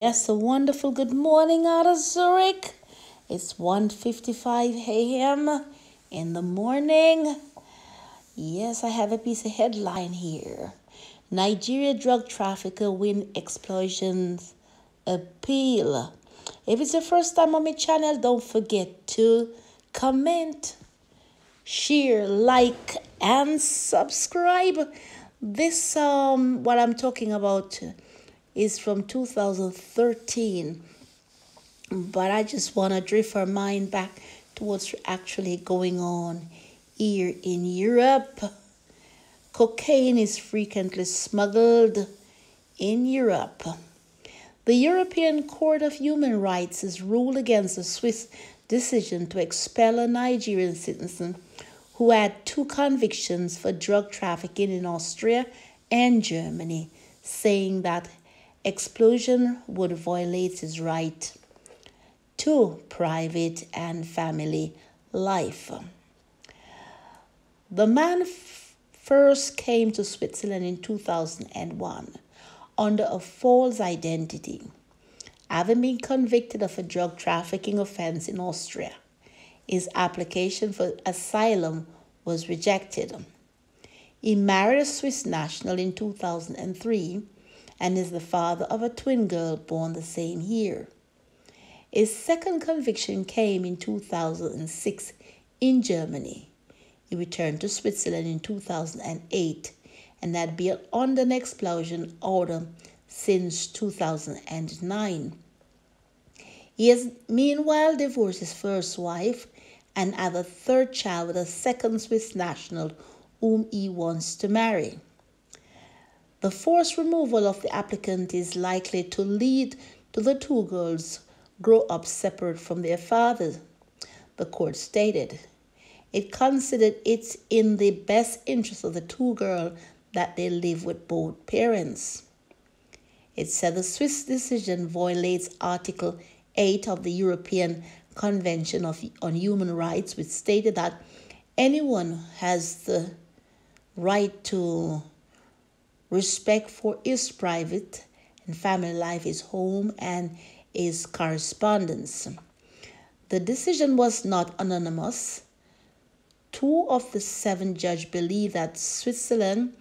Yes, a wonderful good morning out of Zurich. It's 1:55 a.m. in the morning. Yes, I have a piece of headline here. Nigeria drug trafficker win explosions appeal. If it's your first time on my channel, don't forget to comment, share, like, and subscribe. This what I'm talking about is from 2013, but I just want to drift our mind back to what's actually going on here in Europe. Cocaine is frequently smuggled in Europe. The European Court of Human Rights has ruled against a Swiss decision to expel a Nigerian citizen who had 2 convictions for drug trafficking in Austria and Germany, saying that expulsion would violate his right to private and family life. The man first came to Switzerland in 2001 under a false identity, having been convicted of a drug trafficking offence in Austria. His application for asylum was rejected. He married a Swiss national in 2003 and is the father of a twin girl born the same year. His second conviction came in 2006 in Germany. He returned to Switzerland in 2008 and had been under an expulsion order since 2009. He has meanwhile divorced his first wife and had a third child with a second Swiss national whom he wants to marry. The forced removal of the applicant is likely to lead to the 2 girls grow up separate from their father, the court stated. It considered it in the best interest of the 2 girls that they live with both parents. It said the Swiss decision violates Article 8 of the European Convention on Human Rights, which stated that anyone has the right to respect for his private and family life, his home, and his correspondence. The decision was not anonymous. 2 of the 7 judges believe that Switzerland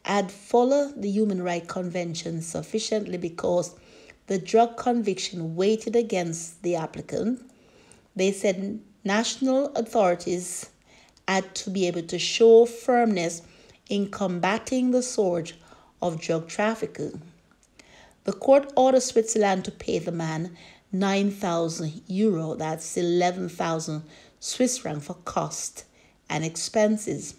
had followed the Human Rights Convention sufficiently because the drug conviction weighted against the applicant. They said national authorities had to be able to show firmness in combating the scourge of drug trafficking. The court ordered Switzerland to pay the man €9,000, that's 11,000 Swiss francs, for cost and expenses.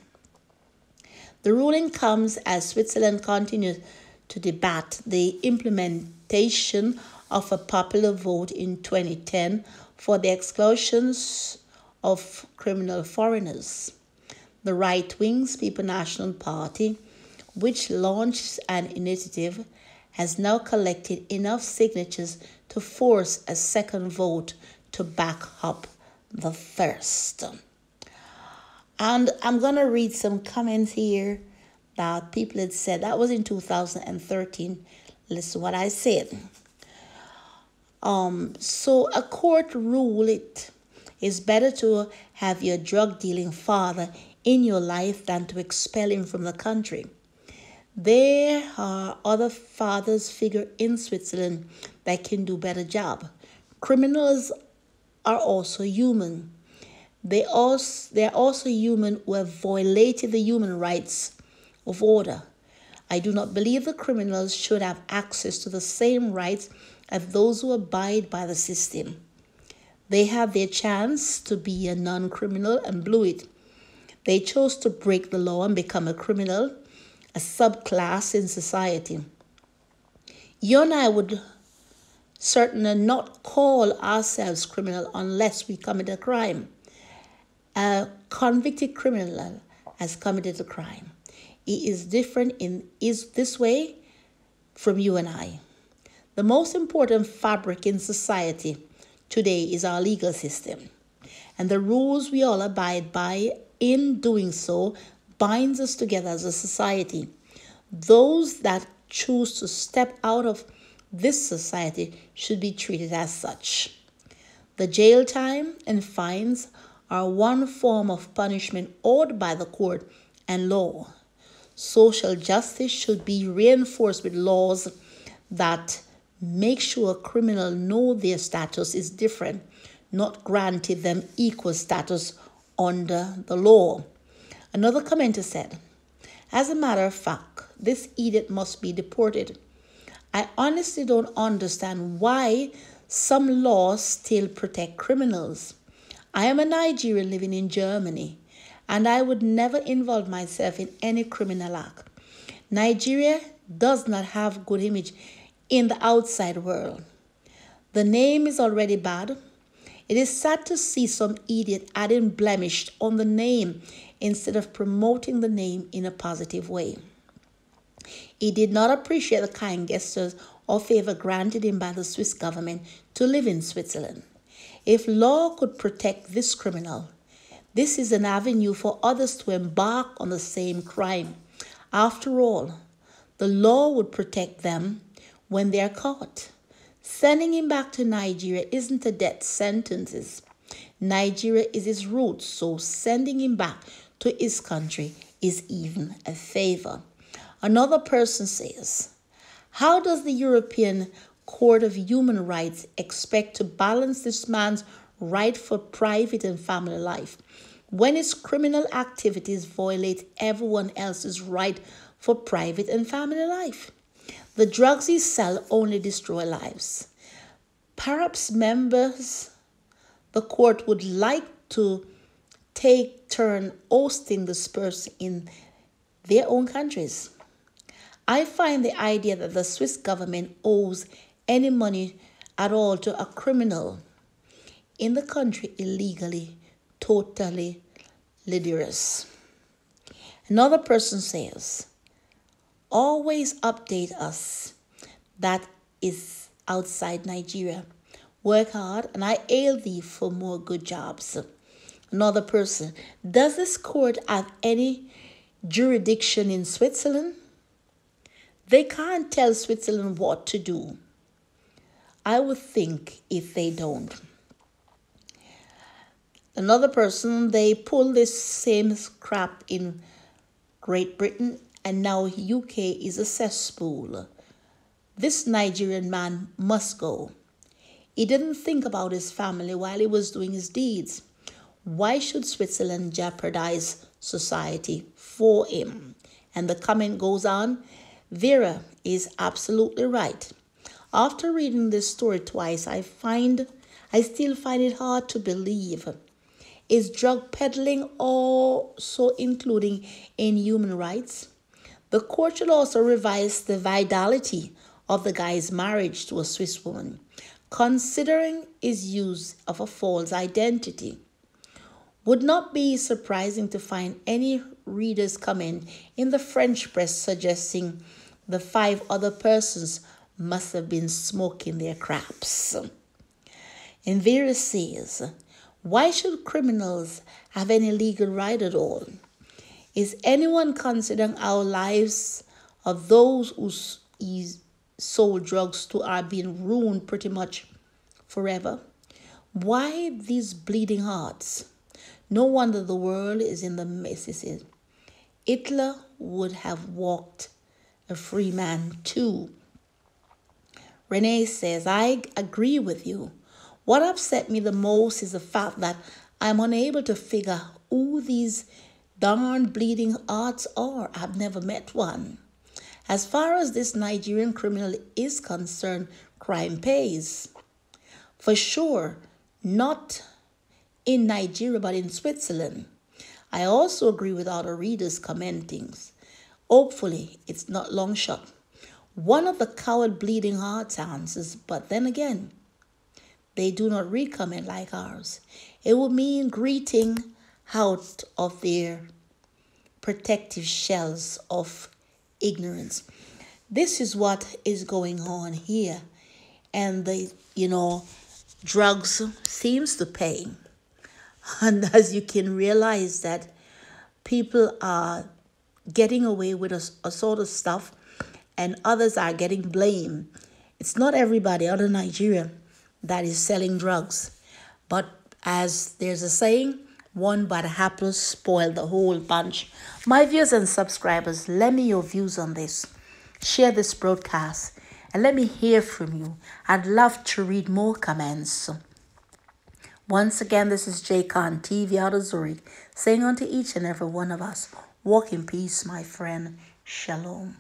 The ruling comes as Switzerland continues to debate the implementation of a popular vote in 2010 for the expulsions of criminal foreigners. The right-wing People National Party, which launched an initiative, has now collected enough signatures to force a second vote to back up the first. And I'm going to read some comments here that people had said. That was in 2013. Listen to what I said. So a court ruled it is better to have your drug-dealing father in your life than to expel him from the country. There are other fathers figure in Switzerland that can do better job. Criminals are also human. They are also human who have violated the human rights of order. I do not believe the criminals should have access to the same rights as those who abide by the system. They have their chance to be a non-criminal and blew it. They chose to break the law and become a criminal, a subclass in society. You and I would certainly not call ourselves criminal unless we commit a crime. A convicted criminal has committed a crime. He is different is this way from you and I. The most important fabric in society today is our legal system, and the rules we all abide by in doing so binds us together as a society. Those that choose to step out of this society should be treated as such. The jail time and fines are one form of punishment owed by the court and law. Social justice should be reinforced with laws that make sure criminals know their status is different, not granted them equal status under the law. Another commenter said, as a matter of fact, this idiot must be deported. I honestly don't understand why some laws still protect criminals. I am a Nigerian living in Germany, and I would never involve myself in any criminal act. Nigeria does not have a good image in the outside world. The name is already bad. It is sad to see some idiot adding blemish on the name instead of promoting the name in a positive way. He did not appreciate the kind gestures or favor granted him by the Swiss government to live in Switzerland. If law could protect this criminal, this is an avenue for others to embark on the same crime. After all, the law would protect them when they are caught. Sending him back to Nigeria isn't a death sentence. Nigeria is his roots, so sending him back to his country is even a favor. Another person says, how does the European Court of Human Rights expect to balance this man's right for private and family life when his criminal activities violate everyone else's right for private and family life? The drugs he sells only destroy lives. Perhaps members the court would like to take turn hosting this person in their own countries. I find the idea that the Swiss government owes any money at all to a criminal in the country illegally totally ludicrous. Another person says, always update us that is outside Nigeria. Work hard and I hail thee for more good jobs. Another person, does this court have any jurisdiction in Switzerland? They can't tell Switzerland what to do. I would think if they don't. Another person, they pull this same crap in Great Britain and now UK is a cesspool. This Nigerian man must go. He didn't think about his family while he was doing his deeds. Why should Switzerland jeopardize society for him? And the comment goes on, Vera is absolutely right. After reading this story twice, I still find it hard to believe. Is drug peddling also including in human rights? The court should also revise the validity of the guy's marriage to a Swiss woman, considering his use of a false identity. Would not be surprising to find any reader's comment in the French press suggesting the 5 other persons must have been smoking their craps. And Vera says, why should criminals have any legal right at all? Is anyone considering our lives of those who sold drugs to are being ruined pretty much forever? Why these bleeding hearts? No wonder the world is in the mess it is. Hitler would have walked a free man too. Renee says, I agree with you. What upset me the most is the fact that I'm unable to figure who these darn bleeding hearts are. I've never met one. As far as this Nigerian criminal is concerned, crime pays. For sure, not in Nigeria, but in Switzerland. I also agree with other readers commenting. Hopefully, it's not long shot. One of the coward bleeding hearts answers, but then again, they do not recommend like ours. It would mean greeting out of their protective shells of ignorance. This is what is going on here. And drugs seems to pay. And as you can realize that people are getting away with a sort of stuff and others are getting blamed. It's not everybody, other Nigerian, that is selling drugs. But as there's a saying, one bad apple spoiled the whole bunch. My viewers and subscribers, lend me your views on this. Share this broadcast and let me hear from you. I'd love to read more comments. Once again, this is J Khan TV out of Zurich, saying unto each and every one of us, walk in peace, my friend. Shalom.